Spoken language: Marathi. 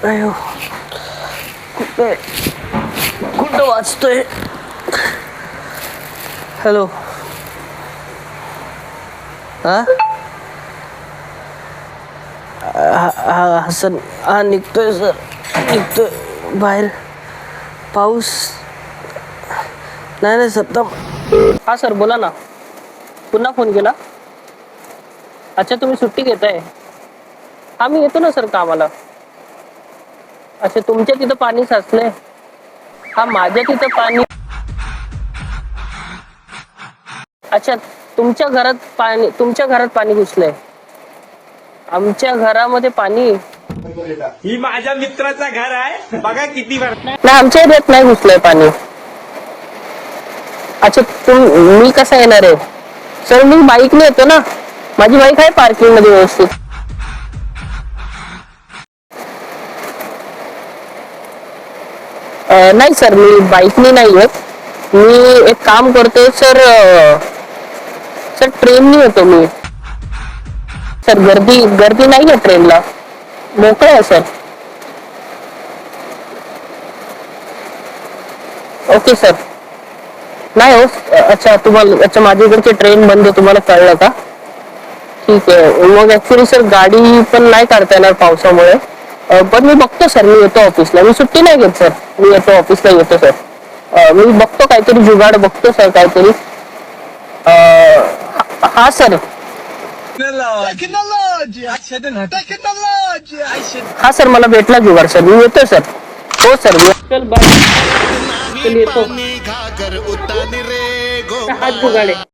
अयो कुठे कुठं वाचतोय. हॅलो हा हसन हा निघतोय सर निघतोय बाहेर. पाऊस नाही सत्ता. हा सर बोला ना. पुन्हा फोन केला. अच्छा तुम्ही सुट्टी घेताय. हा मी येतो ना सर कामाला. अच्छा तुमच्या तिथं पाणी साचलंय. हा माझ्या तिथं पाणी. अच्छा तुमच्या घरात पाणी घुसलंय. आमच्या घरामध्ये पाणी. ही माझ्या मित्राचं घर आहे बघा किती वेळ. नाही आमच्या एरियात नाही घुसलंय पाणी. अच्छा मी कसा येणार आहे सर. मी बाईकने येतो ना. माझी बाईक आहे पार्किंग मध्ये व्यवस्थित. नाही सर मी बाईकने नाही येत. मी एक काम करतोय सर. सर ट्रेनने येतो मी. सर गर्दी नाही आहे ट्रेनला. मोकळं आहे सर. Okay sir. नाही हो. अच्छा तुम्हाला अच्छा माझ्या इकडची ट्रेन बंद तुम्हाला कळलं का. ठीक आहे मग ऍक्च्युली सर गाडी पण नाही काढता येणार पावसामुळे. पण मी बघतो सर. मी येतो ऑफिसला. मी सुट्टी नाही घेत सर. मी येतो ऑफिसला येतो सर. मी बघतो काहीतरी जुगाड बघतो सर काहीतरी. हा सर. हा सर मला भेटला जुगाड सर. मी येतो सर. हो सर. चल बाय. चल येतो. हात जुगाडे.